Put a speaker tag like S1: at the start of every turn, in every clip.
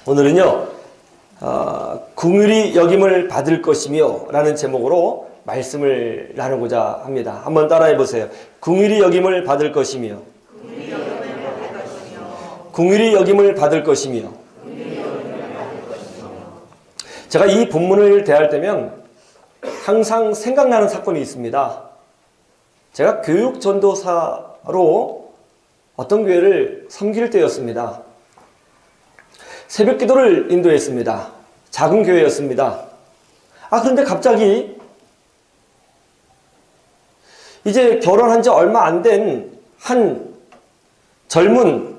S1: 오늘은요, 긍휼히 여김을 받을 것이며 라는 제목으로 말씀을 나누고자 합니다. 한번 따라해 보세요. 긍휼히 여김을 받을 것이며, 긍휼히 여김을 받을 것이며. 제가 이 본문을 대할 때면 항상 생각나는 사건이 있습니다. 제가 교육전도사로 어떤 교회를 섬길 때였습니다. 새벽 기도를 인도했습니다. 작은 교회였습니다. 그런데 갑자기 이제 결혼한 지 얼마 안 된 한 젊은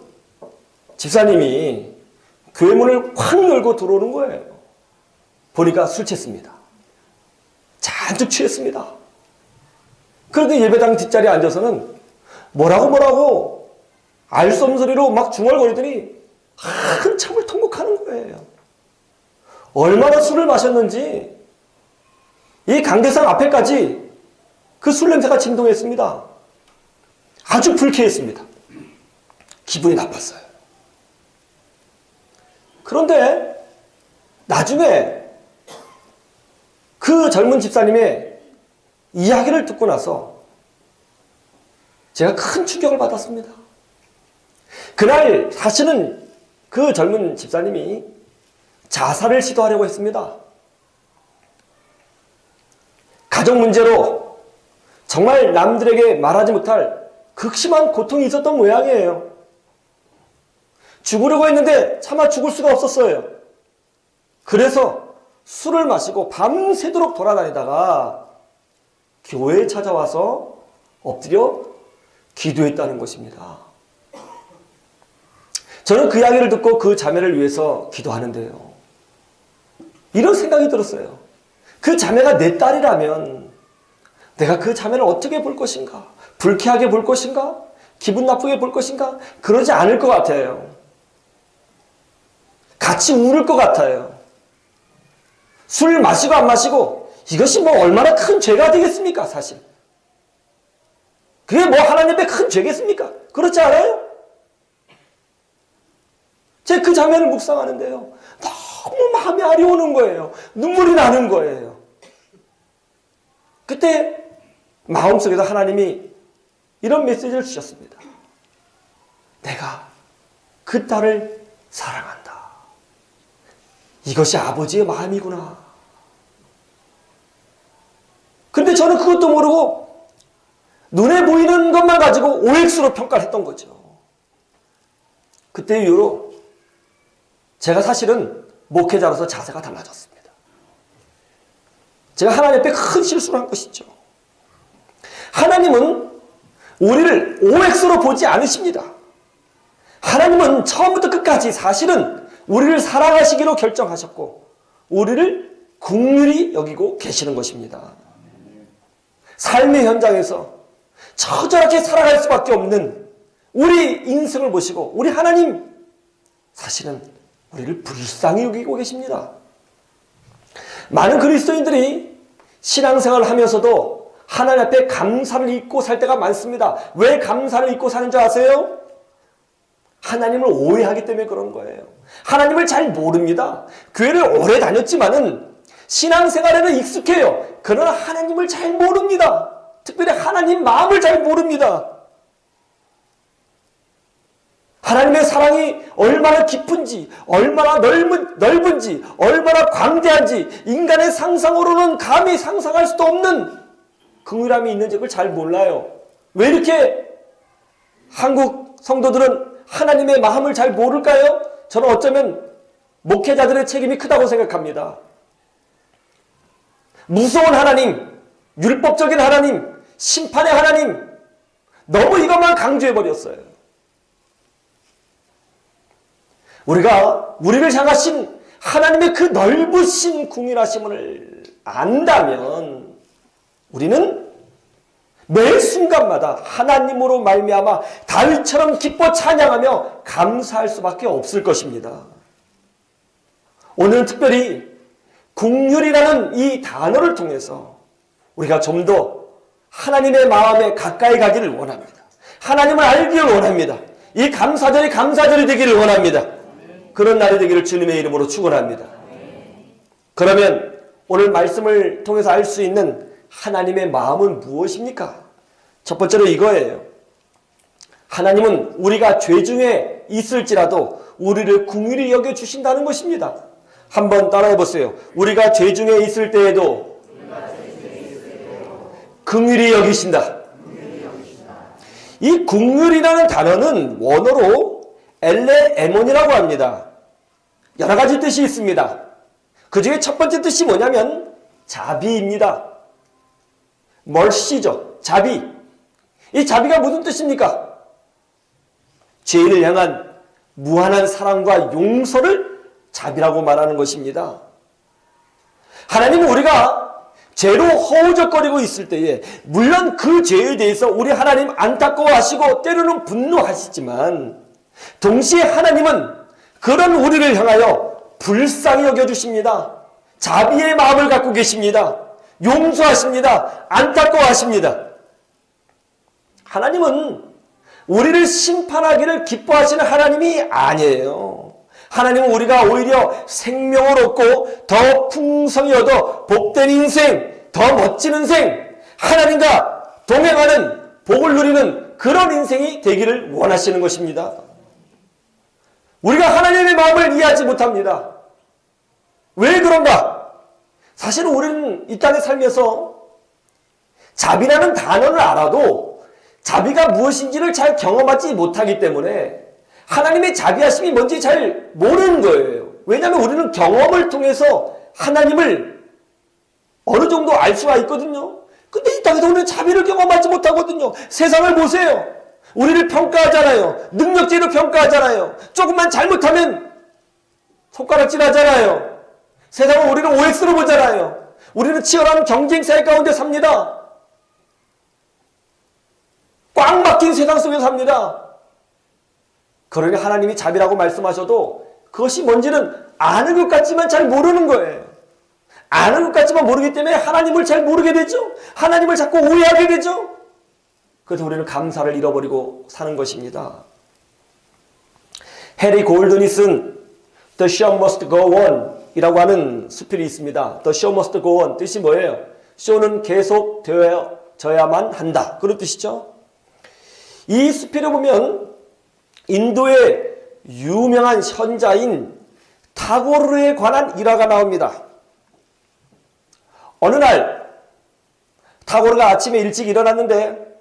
S1: 집사님이 교회 문을 콱 열고 들어오는 거예요. 보니까 술 취했습니다. 잔뜩 취했습니다. 그런데 예배당 뒷자리에 앉아서는 뭐라고 알 수 없는 소리로 막 중얼거리더니 한참을 통곡하는 거예요. 얼마나 술을 마셨는지 이 강대상 앞에까지 그 술 냄새가 진동했습니다. 아주 불쾌했습니다. 기분이 나빴어요. 그런데 나중에 그 젊은 집사님의 이야기를 듣고 나서 제가 큰 충격을 받았습니다. 그날 사실은 그 젊은 집사님이 자살을 시도하려고 했습니다. 가족 문제로 정말 남들에게 말하지 못할 극심한 고통이 있었던 모양이에요. 죽으려고 했는데 차마 죽을 수가 없었어요. 그래서 술을 마시고 밤새도록 돌아다니다가 교회에 찾아와서 엎드려 기도했다는 것입니다. 저는 그 이야기를 듣고 그 자매를 위해서 기도하는데요, 이런 생각이 들었어요. 그 자매가 내 딸이라면 내가 그 자매를 어떻게 볼 것인가? 불쾌하게 볼 것인가? 기분 나쁘게 볼 것인가? 그러지 않을 것 같아요. 같이 울을 것 같아요. 술 마시고 안 마시고 이것이 뭐 얼마나 큰 죄가 되겠습니까? 사실 그게 뭐 하나님 앞에 큰 죄겠습니까? 그렇지 않아요? 제가 그 장면을 묵상하는데요, 너무 마음이 아려오는 거예요. 눈물이 나는 거예요. 그때 마음속에서 하나님이 이런 메시지를 주셨습니다. 내가 그 딸을 사랑한다. 이것이 아버지의 마음이구나. 근데 저는 그것도 모르고 눈에 보이는 것만 가지고 OX로 평가를 했던 거죠. 그때 이후로 제가 사실은 목회자로서 자세가 달라졌습니다. 제가 하나님 앞에 큰 실수를 한 것이죠. 하나님은 우리를 OX로 보지 않으십니다. 하나님은 처음부터 끝까지 사실은 우리를 사랑하시기로 결정하셨고 우리를 긍휼히 여기고 계시는 것입니다. 삶의 현장에서 처절하게 살아갈 수밖에 없는 우리 인생을 보시고 우리 하나님 사실은 우리를 불쌍히 여기고 계십니다. 많은 그리스도인들이 신앙생활을 하면서도 하나님 앞에 감사를 잊고 살 때가 많습니다. 왜 감사를 잊고 사는지 아세요? 하나님을 오해하기 때문에 그런 거예요. 하나님을 잘 모릅니다. 교회를 오래 다녔지만은 신앙생활에는 익숙해요. 그러나 하나님을 잘 모릅니다. 특별히 하나님 마음을 잘 모릅니다. 하나님의 사랑이 얼마나 깊은지, 얼마나 넓은지, 얼마나 광대한지 인간의 상상으로는 감히 상상할 수도 없는 긍휼함이 있는지 그걸 잘 몰라요. 왜 이렇게 한국 성도들은 하나님의 마음을 잘 모를까요? 저는 어쩌면 목회자들의 책임이 크다고 생각합니다. 무서운 하나님, 율법적인 하나님, 심판의 하나님, 너무 이것만 강조해버렸어요. 우리가 우리를 향하신 하나님의 그 넓으신 긍휼하심을 안다면 우리는 매 순간마다 하나님으로 말미암아 다윗처럼 기뻐 찬양하며 감사할 수밖에 없을 것입니다. 오늘은 특별히 긍휼이라는 이 단어를 통해서 우리가 좀 더 하나님의 마음에 가까이 가기를 원합니다. 하나님을 알기를 원합니다. 이 감사절이 되기를 원합니다. 그런 날이 되기를 주님의 이름으로 축원합니다. 그러면 오늘 말씀을 통해서 알 수 있는 하나님의 마음은 무엇입니까? 첫 번째로 이거예요. 하나님은 우리가 죄 중에 있을지라도 우리를 긍휼히 여겨주신다는 것입니다. 한번 따라해 보세요. 우리가 죄 중에 있을 때에도 긍휼히 여기신다. 이 긍휼이라는 단어는 원어로 엘레 에몬이라고 합니다. 여러 가지 뜻이 있습니다. 그 중에 첫 번째 뜻이 뭐냐면 자비입니다. 멀시죠. 자비. 이 자비가 무슨 뜻입니까? 죄인을 향한 무한한 사랑과 용서를 자비라고 말하는 것입니다. 하나님은 우리가 죄로 허우적거리고 있을 때에 물론 그 죄에 대해서 우리 하나님 안타까워하시고 때로는 분노하시지만 동시에 하나님은 그런 우리를 향하여 불쌍히 여겨주십니다. 자비의 마음을 갖고 계십니다. 용서하십니다. 안타까워하십니다. 하나님은 우리를 심판하기를 기뻐하시는 하나님이 아니에요. 하나님은 우리가 오히려 생명을 얻고 더 풍성히 얻어 복된 인생, 더 멋진 인생, 하나님과 동행하는 복을 누리는 그런 인생이 되기를 원하시는 것입니다. 우리가 하나님의 마음을 이해하지 못합니다. 왜 그런가? 사실 우리는 이 땅에 살면서 자비라는 단어를 알아도 자비가 무엇인지를 잘 경험하지 못하기 때문에 하나님의 자비하심이 뭔지 잘 모르는 거예요. 왜냐하면 우리는 경험을 통해서 하나님을 어느 정도 알 수가 있거든요. 근데 이 땅에서 우리는 자비를 경험하지 못하거든요. 세상을 보세요. 우리를 평가하잖아요. 능력제로 평가하잖아요. 조금만 잘못하면 손가락질 하잖아요. 세상은 우리를 OX로 보잖아요. 우리는 치열한 경쟁사회 가운데 삽니다. 꽉 막힌 세상 속에서 삽니다. 그러니 하나님이 자비라고 말씀하셔도 그것이 뭔지는 아는 것 같지만 잘 모르는 거예요. 아는 것 같지만 모르기 때문에 하나님을 잘 모르게 되죠. 하나님을 자꾸 오해하게 되죠. 그래서 우리는 감사를 잃어버리고 사는 것입니다. 해리 골든이 쓴 The Show Must Go On 이라고 하는 수필이 있습니다. The Show Must Go On 뜻이 뭐예요? 쇼는 계속 되어져야만 한다. 그런 뜻이죠. 이 수필을 보면 인도의 유명한 현자인 타고르에 관한 일화가 나옵니다. 어느 날 타고르가 아침에 일찍 일어났는데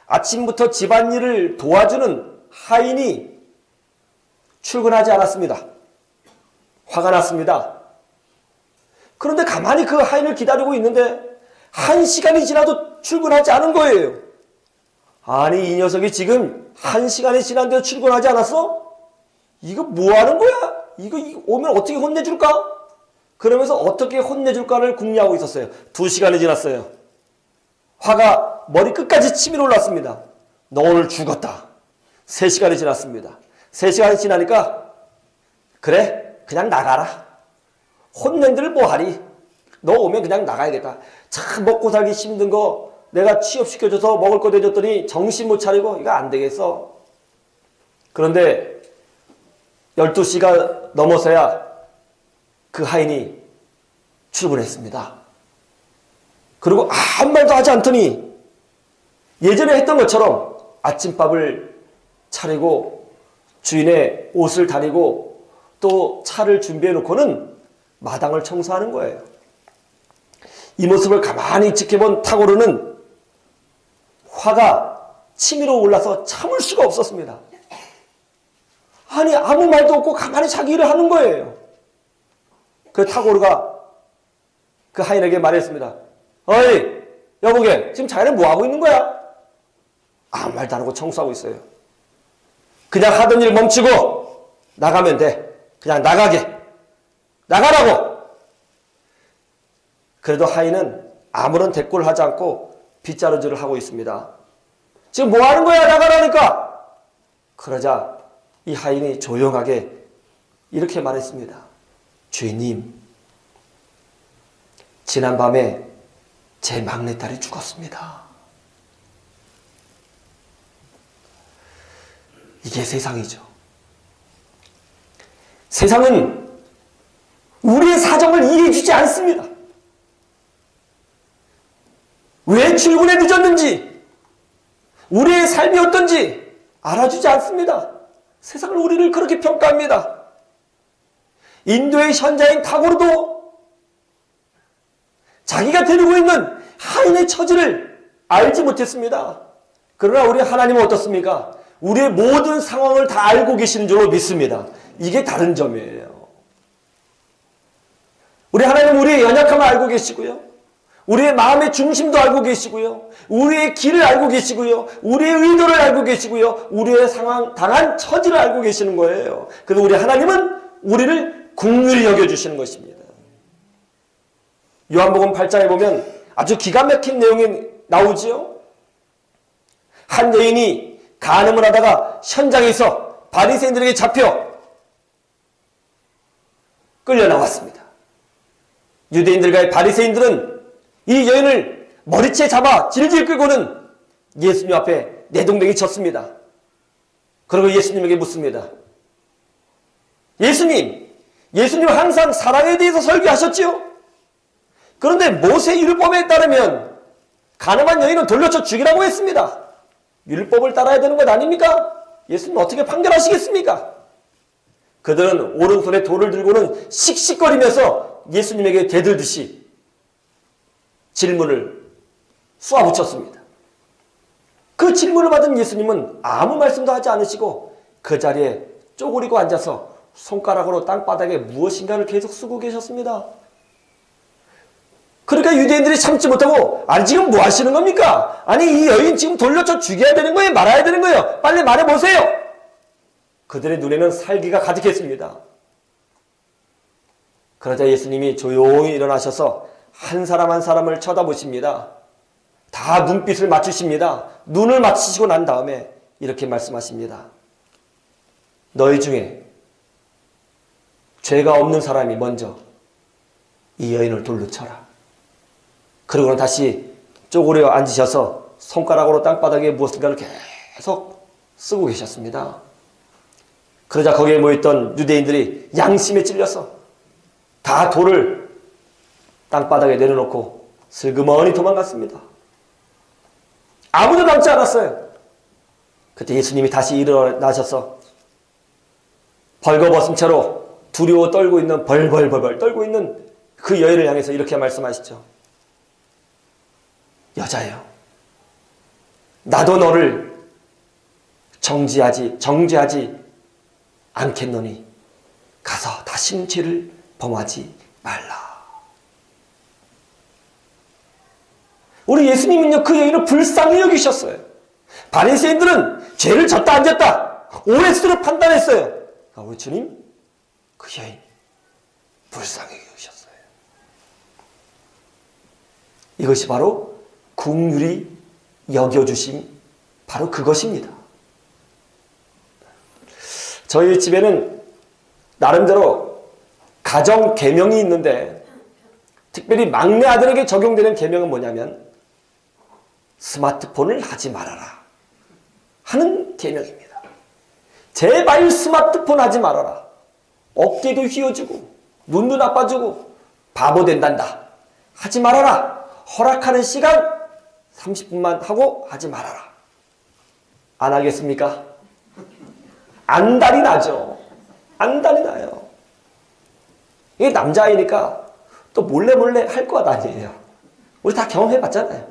S1: 아침부터 집안일을 도와주는 하인이 출근하지 않았습니다. 화가 났습니다. 그런데 가만히 그 하인을 기다리고 있는데 1시간이 지나도 출근하지 않은 거예요. 아니 이 녀석이 지금 1시간이 지났는데도 출근하지 않았어? 이거 뭐 하는 거야? 이거 오면 어떻게 혼내줄까? 그러면서 어떻게 혼내줄까를 궁리하고 있었어요. 2시간이 지났어요. 화가 머리 끝까지 치밀어 올랐습니다. 너 오늘 죽었다. 3시간이 지났습니다. 3시간이 지나니까 그래 그냥 나가라. 혼낸들 뭐하리. 너 오면 그냥 나가야겠다. 참 먹고 살기 힘든 거 내가 취업시켜줘서 먹을 거 대줬더니 정신 못 차리고 이거 안 되겠어. 그런데 12시가 넘어서야 그 하인이 출근했습니다. 그리고 아무 말도 하지 않더니 예전에 했던 것처럼 아침밥을 차리고 주인의 옷을 다리고 또 차를 준비해 놓고는 마당을 청소하는 거예요. 이 모습을 가만히 지켜본 타고르는 화가 치밀어 올라서 참을 수가 없었습니다. 아니 아무 말도 없고 가만히 자기 일을 하는 거예요. 그 타고르가 그 하인에게 말했습니다. 어이 여보게 지금 자네는 뭐하고 있는 거야? 아무 말도 안 하고 청소하고 있어요. 그냥 하던 일 멈추고 나가면 돼. 그냥 나가게. 나가라고. 그래도 하인은 아무런 대꾸를 하지 않고 빗자루질을 하고 있습니다. 지금 뭐 하는 거야? 나가라니까. 그러자 이 하인이 조용하게 이렇게 말했습니다. 주인님, 지난밤에 제 막내딸이 죽었습니다. 이게 세상이죠. 세상은 우리의 사정을 이해해주지 않습니다. 왜 출근에 늦었는지, 우리의 삶이 어떤지 알아주지 않습니다. 세상은 우리를 그렇게 평가합니다. 인도의 현자인 타고르도 자기가 데리고 있는 하인의 처지를 알지 못했습니다. 그러나 우리 하나님은 어떻습니까? 우리의 모든 상황을 다 알고 계시는 줄로 믿습니다. 이게 다른 점이에요. 우리 하나님은 우리의 연약함을 알고 계시고요. 우리의 마음의 중심도 알고 계시고요. 우리의 길을 알고 계시고요. 우리의 의도를 알고 계시고요. 우리의 상황, 당한 처지를 알고 계시는 거예요. 그래서 우리 하나님은 우리를 긍휼히 여겨주시는 것입니다. 요한복음 8장에 보면 아주 기가 막힌 내용이 나오지요. 한 여인이 간음을 하다가 현장에서 바리새인들에게 잡혀 끌려 나왔습니다. 유대인들과 바리새인들은 이 여인을 머리채 잡아 질질 끌고는 예수님 앞에 내동댕이 쳤습니다. 그리고 예수님에게 묻습니다. 예수님 항상 사랑에 대해서 설교하셨지요? 그런데 모세 율법에 따르면 간음한 여인은 돌려쳐 죽이라고 했습니다. 율법을 따라야 되는 것 아닙니까? 예수님 어떻게 판결하시겠습니까? 그들은 오른손에 돌을 들고는 씩씩거리면서 예수님에게 대들듯이 질문을 쏘아붙였습니다. 그 질문을 받은 예수님은 아무 말씀도 하지 않으시고 그 자리에 쪼그리고 앉아서 손가락으로 땅바닥에 무엇인가를 계속 쓰고 계셨습니다. 그러니까 유대인들이 참지 못하고 아니 지금 뭐 하시는 겁니까? 아니 이 여인 지금 돌려쳐 죽여야 되는 거예요? 말아야 되는 거예요? 빨리 말해보세요. 그들의 눈에는 살기가 가득했습니다. 그러자 예수님이 조용히 일어나셔서 한 사람 한 사람을 쳐다보십니다. 다 눈빛을 맞추십니다. 눈을 맞추시고 난 다음에 이렇게 말씀하십니다. 너희 중에 죄가 없는 사람이 먼저 이 여인을 돌로 쳐라. 그리고는 다시 쪼그려 앉으셔서 손가락으로 땅바닥에 무엇인가를 계속 쓰고 계셨습니다. 그러자 거기에 모였던 유대인들이 양심에 찔려서 다 돌을 땅바닥에 내려놓고 슬그머니 도망갔습니다. 아무도 남지 않았어요. 그때 예수님이 다시 일어나셔서 벌거벗은 채로 두려워 떨고 있는 벌벌 떨고 있는 그 여인을 향해서 이렇게 말씀하시죠. 여자여, 나도 너를 정죄하지 않겠노니 가서 다시는 죄를 범하지 말라. 우리 예수님은요 그 여인을 불쌍히 여기셨어요. 바리새인들은 죄를 졌다 안 졌다 OX로 판단했어요. 우리 주님 그 여인 불쌍히 여기셨어요. 이것이 바로 긍휼히 여겨주심, 바로 그것입니다. 저희 집에는 나름대로 가정 계명이 있는데 특별히 막내 아들에게 적용되는 계명은 뭐냐면 스마트폰을 하지 말아라 하는 계명입니다. 제발 스마트폰 하지 말아라. 어깨도 휘어지고 눈도 나빠지고 바보 된단다. 하지 말아라. 허락하는 시간 30분만 하고 하지 말아라. 안 하겠습니까? 안달이 나죠. 안달이 나요. 이게 남자아이니까 또 몰래 할 것 아니에요. 우리 다 경험해봤잖아요.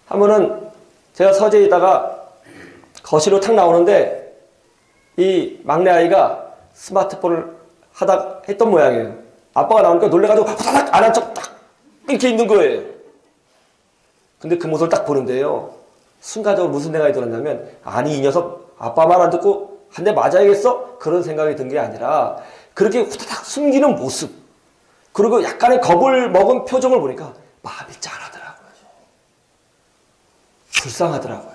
S1: 한 번은 제가 서재에 있다가 거실로 탁 나오는데 이 막내 아이가 스마트폰을 했던 모양이에요. 아빠가 나오니까 놀래가지고 후다닥 안 한 척 딱 이렇게 있는 거예요. 근데 그 모습을 딱 보는데요. 순간적으로 무슨 생각이 들었냐면 아니 이 녀석 아빠 말 안 듣고 한 대 맞아야겠어? 그런 생각이 든 게 아니라 그렇게 후다닥 숨기는 모습 그리고 약간의 겁을 먹은 표정을 보니까 마음이 짠하더라고요. 불쌍하더라고요.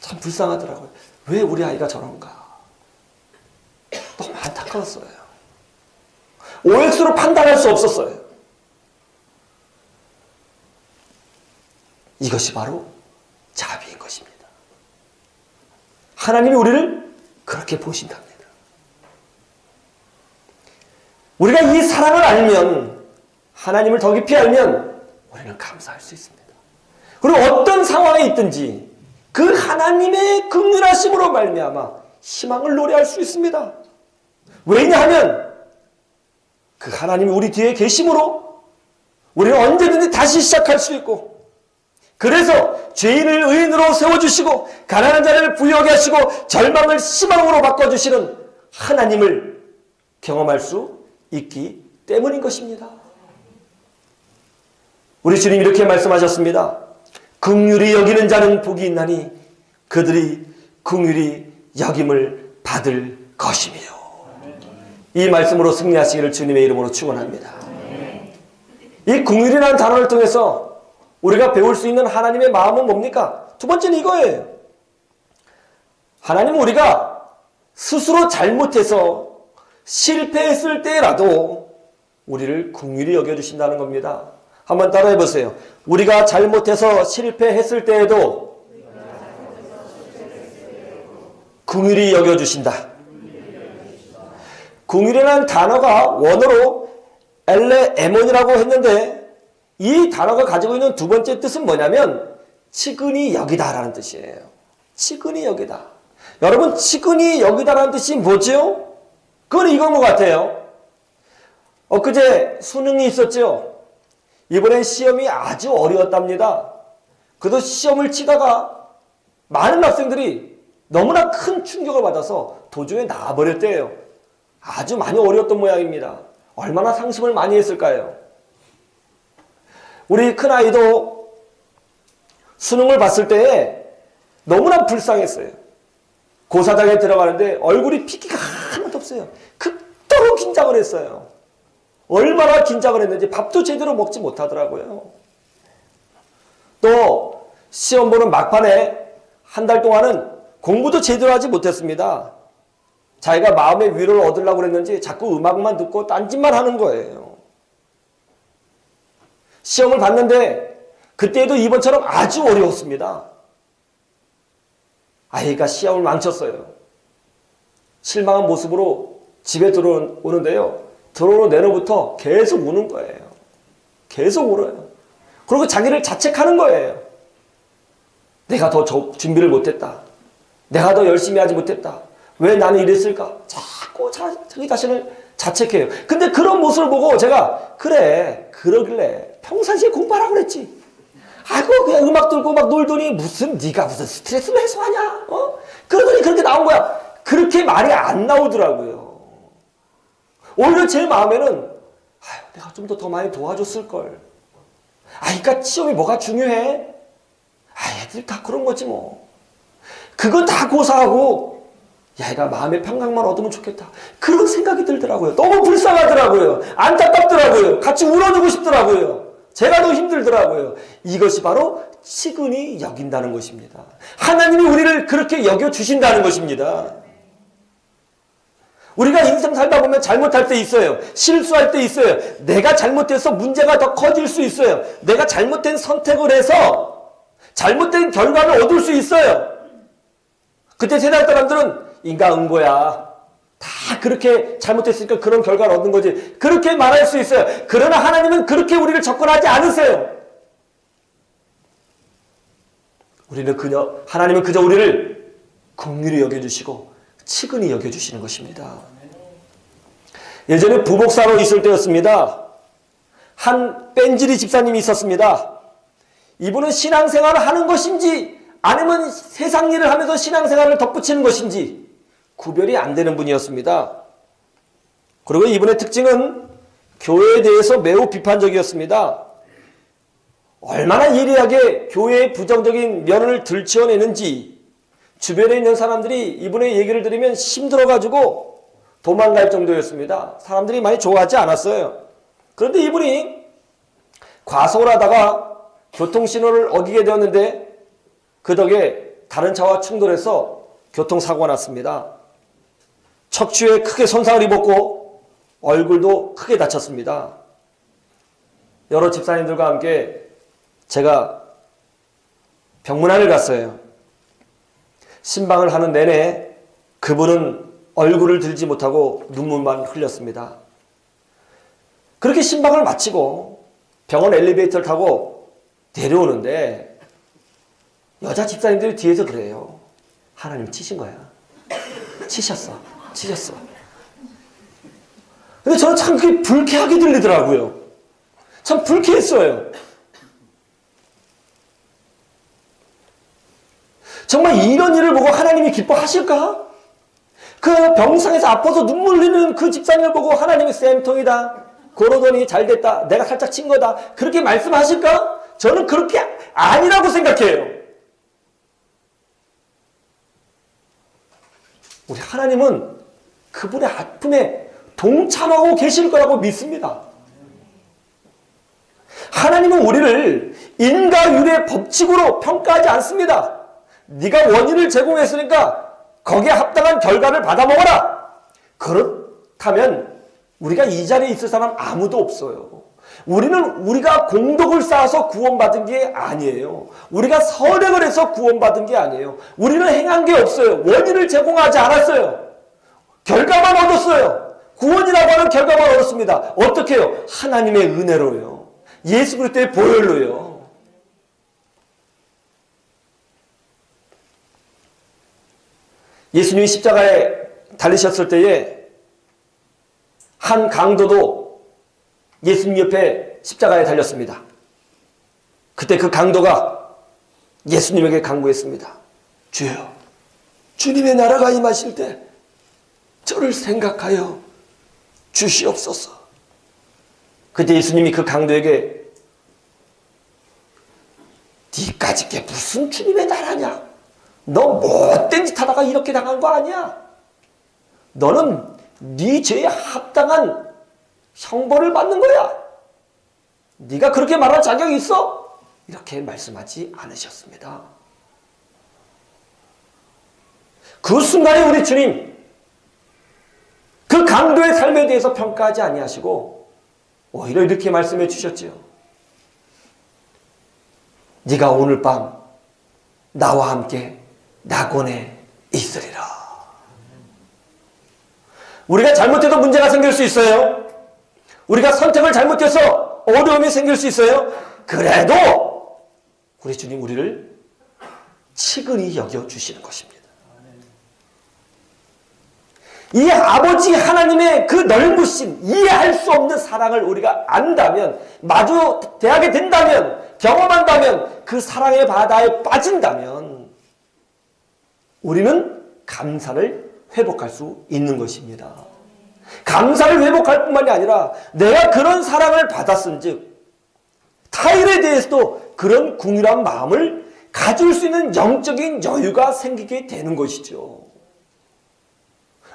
S1: 참 불쌍하더라고요. 왜 우리 아이가 저런가? 너무 안타까웠어요. OX로 판단할 수 없었어요. 이것이 바로 자비인 것입니다. 하나님이 우리를 그렇게 보신답니다. 우리가 이 사랑을 알면, 하나님을 더 깊이 알면 우리는 감사할 수 있습니다. 그리고 어떤 상황에 있든지 그 하나님의 긍휼하심으로 말미암아 희망을 노래할 수 있습니다. 왜냐하면 그 하나님이 우리 뒤에 계심으로 우리는 언제든지 다시 시작할 수 있고, 그래서 죄인을 의인으로 세워주시고 가난한 자를 부유하게 하시고 절망을 희망으로 바꿔주시는 하나님을 경험할 수 있기 때문인 것입니다. 우리 주님 이렇게 말씀하셨습니다. 긍휼히 여기는 자는 복이 있나니 그들이 긍휼히 여김을 받을 것이며. 이 말씀으로 승리하시기를 주님의 이름으로 축원합니다. 이 긍휼이라는 단어를 통해서 우리가 배울 수 있는 하나님의 마음은 뭡니까? 두 번째는 이거예요. 하나님은 우리가 스스로 잘못해서 실패했을 때라도 우리를 긍휼히 여겨주신다는 겁니다. 한번 따라해 보세요. 우리가 잘못해서 실패했을 때에도 긍휼히 여겨주신다. 긍휼이라는 단어가 원어로 엘레에몬이라고 했는데, 이 단어가 가지고 있는 두 번째 뜻은 뭐냐면 치근히 여기다라는 뜻이에요. 치근히 여기다. 여러분, 치근히 여기다라는 뜻이 뭐죠? 그건 이건 것 같아요. 엊그제 수능이 있었죠. 이번엔 시험이 아주 어려웠답니다. 그래서 시험을 치다가 많은 학생들이 너무나 큰 충격을 받아서 도중에 나와버렸대요. 아주 많이 어려웠던 모양입니다. 얼마나 상심을 많이 했을까요? 우리 큰아이도 수능을 봤을 때 너무나 불쌍했어요. 고사장에 들어가는데 얼굴이 핏기가 하나도 없어요. 극도로 긴장을 했어요. 얼마나 긴장을 했는지 밥도 제대로 먹지 못하더라고요. 또 시험 보는 막판에 한 달 동안은 공부도 제대로 하지 못했습니다. 자기가 마음의 위로를 얻으려고 그랬는지 자꾸 음악만 듣고 딴짓만 하는 거예요. 시험을 봤는데 그때도 이번처럼 아주 어려웠습니다. 아이가 시험을 망쳤어요. 실망한 모습으로 집에 들어오는데요. 들어오는 내로부터 계속 우는 거예요. 계속 울어요. 그리고 자기를 자책하는 거예요. 내가 더 준비를 못했다. 내가 더 열심히 하지 못했다. 왜 나는 이랬을까? 자꾸 자기 자신을 자책해요. 근데 그런 모습을 보고 제가, 그래, 그러길래 평상시에 공부하라고 그랬지. 아이고, 그냥 음악 들고 막 놀더니 네가 무슨 스트레스를 해소하냐? 그러더니 그렇게 나온 거야. 그렇게 말이 안 나오더라고요. 오히려 제 마음에는 내가 좀 더 많이 도와줬을걸. 그러니까 시험이 뭐가 중요해? 애들 다 그런 거지 뭐. 그건 다 고사하고 얘가 마음의 평강만 얻으면 좋겠다. 그런 생각이 들더라고요. 너무 불쌍하더라고요. 안타깝더라고요. 같이 울어주고 싶더라고요. 제가 더 힘들더라고요. 이것이 바로 치근히 여긴다는 것입니다. 하나님이 우리를 그렇게 여겨주신다는 것입니다. 우리가 인생 살다 보면 잘못할 때 있어요. 실수할 때 있어요. 내가 잘못해서 문제가 더 커질 수 있어요. 내가 잘못된 선택을 해서 잘못된 결과를 얻을 수 있어요. 그때 세상 사람들은 인과응보야. 다 그렇게 잘못했으니까 그런 결과를 얻는 거지. 그렇게 말할 수 있어요. 그러나 하나님은 그렇게 우리를 접근하지 않으세요. 하나님은 그저 우리를 긍휼히 여겨주시고 치근히 여겨주시는 것입니다. 예전에 부목사로 있을 때였습니다. 한 뺀질이 집사님이 있었습니다. 이분은 신앙생활을 하는 것인지 아니면 세상 일을 하면서 신앙생활을 덧붙이는 것인지 구별이 안 되는 분이었습니다. 그리고 이분의 특징은 교회에 대해서 매우 비판적이었습니다. 얼마나 예리하게 교회의 부정적인 면을 들춰내는지 주변에 있는 사람들이 이분의 얘기를 들으면 힘들어가지고 도망갈 정도였습니다. 사람들이 많이 좋아하지 않았어요. 그런데 이분이 과속을 하다가 교통신호를 어기게 되었는데 그 덕에 다른 차와 충돌해서 교통사고가 났습니다. 척추에 크게 손상을 입었고 얼굴도 크게 다쳤습니다. 여러 집사님들과 함께 제가 병문안을 갔어요. 신방을 하는 내내 그분은 얼굴을 들지 못하고 눈물만 흘렸습니다. 그렇게 신방을 마치고 병원 엘리베이터를 타고 내려오는데 여자 집사님들이 뒤에서 그래요. 하나님 치신 거야. 치셨어. 근데 저는 참 그게 불쾌하게 들리더라고요. 참 불쾌했어요. 정말 이런 일을 보고 하나님이 기뻐하실까? 그 병상에서 아파서 눈물 흘리는 그 집사님을 보고 하나님이 쌤통이다. 그러더니 잘됐다. 내가 살짝 친 거다. 그렇게 말씀하실까? 저는 그렇게 아니라고 생각해요. 우리 하나님은 그분의 아픔에 동참하고 계실 거라고 믿습니다. 하나님은 우리를 인과율의 법칙으로 평가하지 않습니다. 네가 원인을 제공했으니까 거기에 합당한 결과를 받아먹어라. 그렇다면 우리가 이 자리에 있을 사람 아무도 없어요. 우리는 우리가 공덕을 쌓아서 구원받은 게 아니에요. 우리가 선행을 해서 구원받은 게 아니에요. 우리는 행한 게 없어요. 원인을 제공하지 않았어요. 결과만 얻었어요. 구원이라고 하는 결과만 얻었습니다. 어떻게 해요? 하나님의 은혜로요. 예수 그리스도의 보혈로요. 예수님이 십자가에 달리셨을 때에 한 강도도 예수님 옆에 십자가에 달렸습니다. 그때 그 강도가 예수님에게 간구했습니다. 주여, 주님의 나라가 임하실 때 저를 생각하여 주시옵소서. 그때 예수님이 그 강도에게 니까짓 게 무슨 주님의 나라냐? 너 못된 짓 하다가 이렇게 당한 거 아니야? 너는 네 죄에 합당한 형벌을 받는 거야. 네가 그렇게 말할 자격이 있어? 이렇게 말씀하지 않으셨습니다. 그 순간에 우리 주님 그 강도의 삶에 대해서 평가하지 아니하시고 오히려 이렇게 말씀해 주셨지요. 네가 오늘 밤 나와 함께 낙원에 있으리라. 우리가 잘못해도 문제가 생길 수 있어요. 우리가 선택을 잘못해서 어려움이 생길 수 있어요. 그래도 우리 주님 우리를 치근히 여겨주시는 것입니다. 이 아버지 하나님의 그 넓으신 이해할 수 없는 사랑을 우리가 안다면, 마주 대하게 된다면, 경험한다면, 그 사랑의 바다에 빠진다면 우리는 감사를 회복할 수 있는 것입니다. 감사를 회복할 뿐만이 아니라 내가 그런 사랑을 받았은즉 타인에 대해서도 그런 궁휼한 마음을 가질 수 있는 영적인 여유가 생기게 되는 것이죠.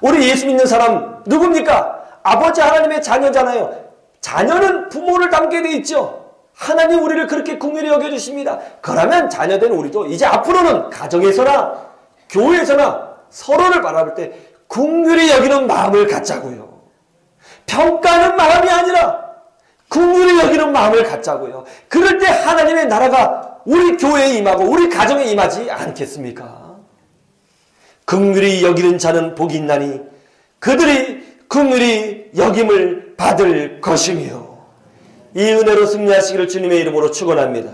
S1: 우리 예수 믿는 사람 누굽니까? 아버지 하나님의 자녀잖아요. 자녀는 부모를 닮게 돼 있죠. 하나님 우리를 그렇게 긍휼히 여겨주십니다. 그러면 자녀된 우리도 이제 앞으로는 가정에서나 교회에서나 서로를 바라볼 때 긍휼히 여기는 마음을 갖자고요. 평가하는 마음이 아니라 긍휼히 여기는 마음을 갖자고요. 그럴 때 하나님의 나라가 우리 교회에 임하고 우리 가정에 임하지 않겠습니까? 긍휼히 여기는 자는 복이 있나니 그들이 긍휼히 여김을 받을 것이며. 이 은혜로 승리하시기를 주님의 이름으로 축원합니다.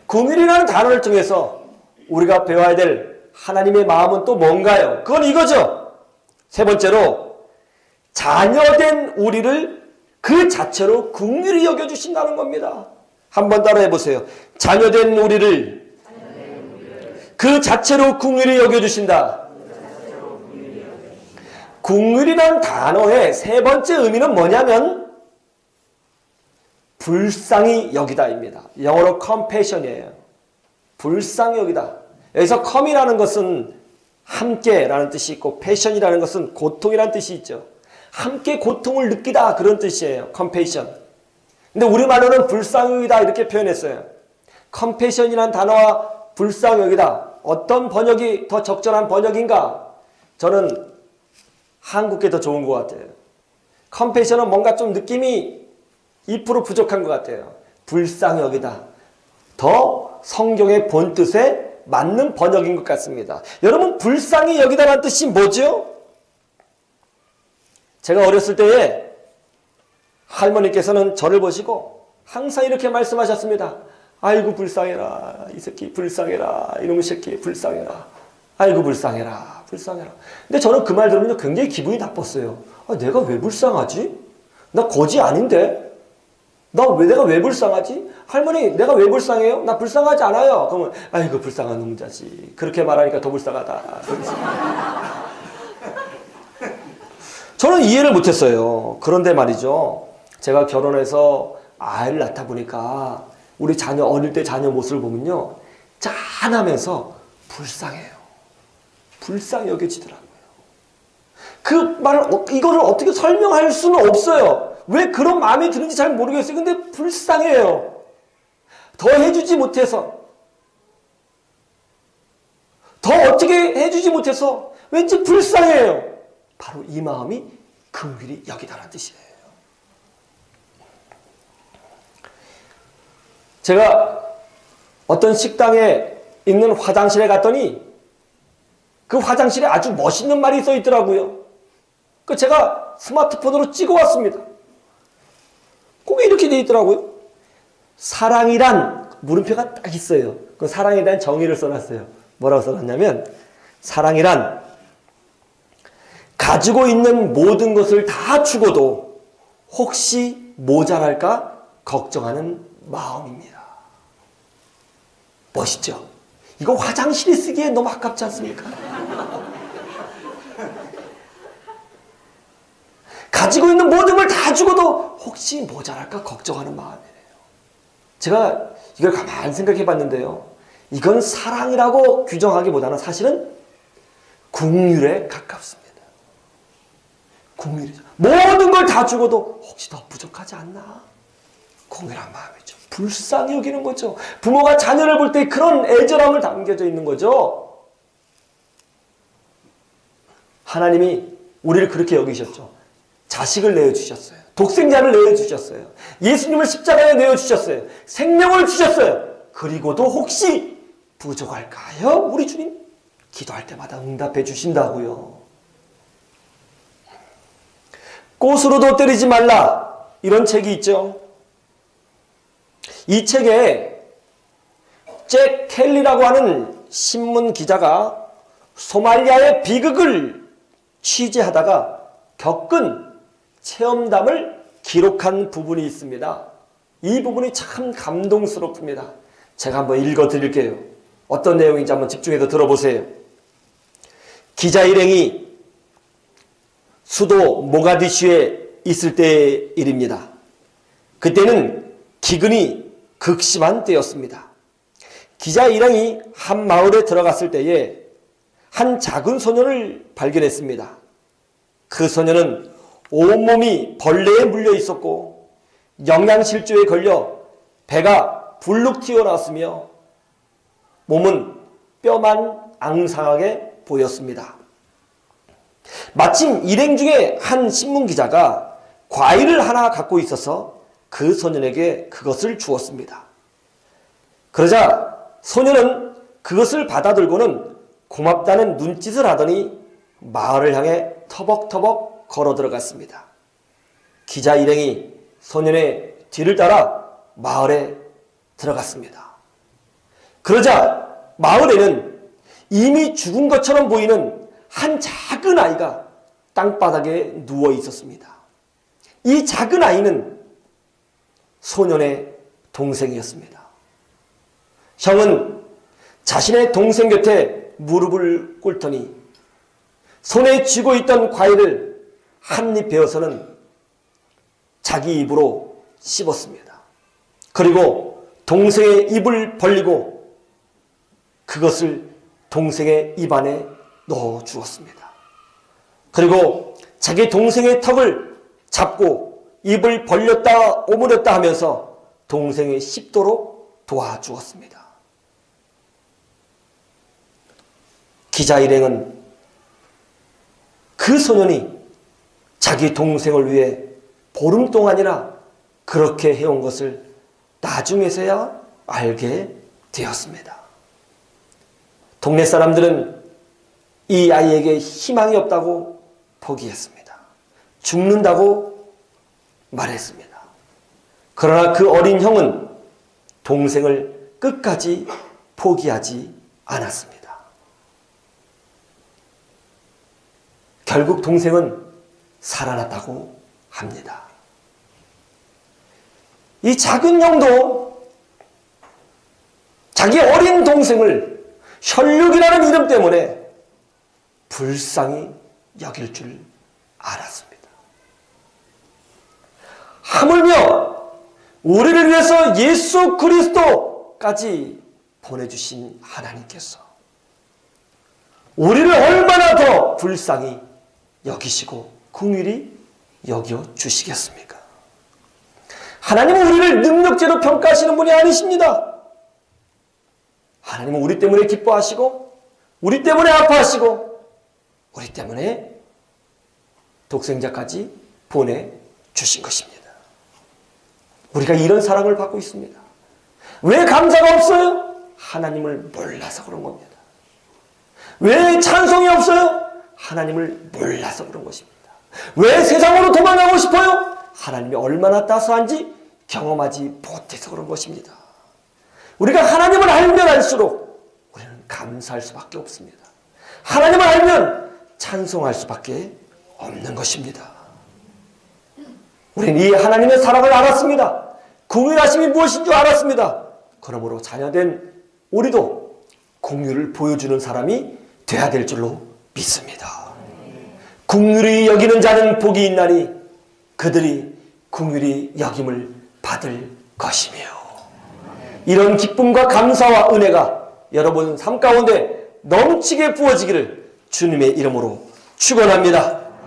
S1: 긍휼이라는 단어를 통해서 우리가 배워야 될 하나님의 마음은 또 뭔가요? 그건 이거죠. 세 번째로 자녀된 우리를 그 자체로 긍휼히 여겨주신다는 겁니다. 한번 따라해 보세요. 자녀된 우리를 그 자체로 긍휼히 여겨주신다. 긍휼이란 단어의 세 번째 의미는 뭐냐면 불쌍히 여기다입니다. 영어로 compassion이에요. 불쌍히 여기다. 여기서 come이라는 것은 함께라는 뜻이 있고 passion이라는 것은 고통이라는 뜻이 있죠. 함께 고통을 느끼다 그런 뜻이에요. compassion. 근데 우리말로는 불쌍히 여기다 이렇게 표현했어요. compassion이라는 단어와 불쌍히 여기다. 어떤 번역이 더 적절한 번역인가? 저는 한국게 더 좋은 것 같아요. compassion은 뭔가 좀 느낌이 2% 부족한 것 같아요. 불쌍히 여기다. 더 성경의 본뜻에 맞는 번역인 것 같습니다. 여러분, 불쌍히 여기다라는 뜻이 뭐죠? 제가 어렸을 때에 할머니께서는 저를 보시고 항상 이렇게 말씀하셨습니다. 아이고 불쌍해라, 이 새끼 불쌍해라, 이놈의 새끼 불쌍해라, 아이고 불쌍해라, 불쌍해라. 근데 저는 그 말 들으면 굉장히 기분이 나빴어요. 아, 내가 왜 불쌍하지? 나 거지 아닌데? 내가 왜 불쌍하지? 할머니, 내가 왜 불쌍해요? 나 불쌍하지 않아요. 그러면 아이고 불쌍한 놈 자식, 그렇게 말하니까 더 불쌍하다. 저는 이해를 못했어요. 그런데 말이죠, 제가 결혼해서 아이를 낳다 보니까 우리 자녀, 어릴 때 자녀 모습을 보면요, 짠하면서 불쌍해요. 불쌍히 여겨지더라고요. 그 말, 이거를 어떻게 설명할 수는 없어요. 왜 그런 마음이 드는지 잘 모르겠어요. 근데 불쌍해요. 더 해주지 못해서, 더 어떻게 해주지 못해서 왠지 불쌍해요. 바로 이 마음이 긍휼히 여기다라는 뜻이에요. 제가 어떤 식당에 있는 화장실에 갔더니 그 화장실에 아주 멋있는 말이 써 있더라고요. 그 제가 스마트폰으로 찍어 왔습니다. 거기 이렇게 돼 있더라고요. 사랑이란 물음표가 딱 있어요. 그 사랑에 대한 정의를 써놨어요. 뭐라고 써놨냐면, 사랑이란 가지고 있는 모든 것을 다 주고도 혹시 모자랄까 걱정하는 마음입니다. 멋있죠? 이거 화장실에 쓰기에 너무 아깝지 않습니까? 가지고 있는 모든 걸 다 주고도 혹시 모자랄까 걱정하는 마음이에요. 제가 이걸 가만히 생각해 봤는데요, 이건 사랑이라고 규정하기보다는 사실은 긍휼에 가깝습니다. 긍휼이죠. 모든 걸 다 주고도 혹시 더 부족하지 않나? 긍휼한 마음이죠. 불쌍히 여기는 거죠. 부모가 자녀를 볼 때 그런 애절함을 담겨져 있는 거죠. 하나님이 우리를 그렇게 여기셨죠. 자식을 내어주셨어요. 독생자를 내어주셨어요. 예수님을 십자가에 내어주셨어요. 생명을 주셨어요. 그리고도 혹시 부족할까요? 우리 주님 기도할 때마다 응답해 주신다고요. 꽃으로도 때리지 말라, 이런 책이 있죠. 이 책에 잭 켈리라고 하는 신문 기자가 소말리아의 비극을 취재하다가 겪은 체험담을 기록한 부분이 있습니다. 이 부분이 참 감동스럽습니다. 제가 한번 읽어 드릴게요. 어떤 내용인지 한번 집중해서 들어보세요. 기자 일행이 수도 모가디슈에 있을 때의 일입니다. 그때는 기근이 극심한 때였습니다. 기자 일행이 한 마을에 들어갔을 때에 한 작은 소년을 발견했습니다. 그 소년은 온몸이 벌레에 물려 있었고 영양실조에 걸려 배가 불룩 튀어나왔으며 몸은 뼈만 앙상하게 보였습니다. 마침 일행 중에 한 신문기자가 과일을 하나 갖고 있어서 그 소년에게 그것을 주었습니다. 그러자 소년은 그것을 받아들고는 고맙다는 눈짓을 하더니 마을을 향해 터벅터벅 걸어 들어갔습니다. 기자 일행이 소년의 뒤를 따라 마을에 들어갔습니다. 그러자 마을에는 이미 죽은 것처럼 보이는 한 작은 아이가 땅바닥에 누워 있었습니다. 이 작은 아이는 소년의 동생이었습니다. 형은 자신의 동생 곁에 무릎을 꿇더니 손에 쥐고 있던 과일을 한 입 베어서는 자기 입으로 씹었습니다. 그리고 동생의 입을 벌리고 그것을 동생의 입 안에 넣어 주었습니다. 그리고 자기 동생의 턱을 잡고 입을 벌렸다 오므렸다 하면서 동생의 씹도록 도와주었습니다. 기자 일행은 그 소년이 자기 동생을 위해 보름 동안이나 그렇게 해온 것을 나중에서야 알게 되었습니다. 동네 사람들은 이 아이에게 희망이 없다고 포기했습니다. 죽는다고 말했습니다. 그러나 그 어린 형은 동생을 끝까지 포기하지 않았습니다. 결국 동생은 살아났다고 합니다. 이 작은 형도 자기 어린 동생을 혈육이라는 이름 때문에 불쌍히 여길 줄 알았습니다. 하물며 우리를 위해서 예수 그리스도까지 보내주신 하나님께서 우리를 얼마나 더 불쌍히 여기시고 긍휼히 여겨주시겠습니까? 하나님은 우리를 능력제로 평가하시는 분이 아니십니다. 하나님은 우리 때문에 기뻐하시고 우리 때문에 아파하시고 우리 때문에 독생자까지 보내주신 것입니다. 우리가 이런 사랑을 받고 있습니다. 왜 감사가 없어요? 하나님을 몰라서 그런 겁니다. 왜 찬송이 없어요? 하나님을 몰라서 그런 것입니다. 왜 세상으로 도망가고 싶어요? 하나님이 얼마나 따스한지 경험하지 못해서 그런 것입니다. 우리가 하나님을 알면 알수록 우리는 감사할 수밖에 없습니다. 하나님을 알면 찬송할 수밖에 없는 것입니다. 우리는 이 하나님의 사랑을 알았습니다. 긍휼하심이 무엇인 줄 알았습니다. 그러므로 자녀된 우리도 긍휼을 보여주는 사람이 되어야 될 줄로 믿습니다. 긍휼히 여기는 자는 복이 있나니 그들이 긍휼히 여김을 받을 것이며, 이런 기쁨과 감사와 은혜가 여러분 삶 가운데 넘치게 부어지기를 주님의 이름으로 축원합니다.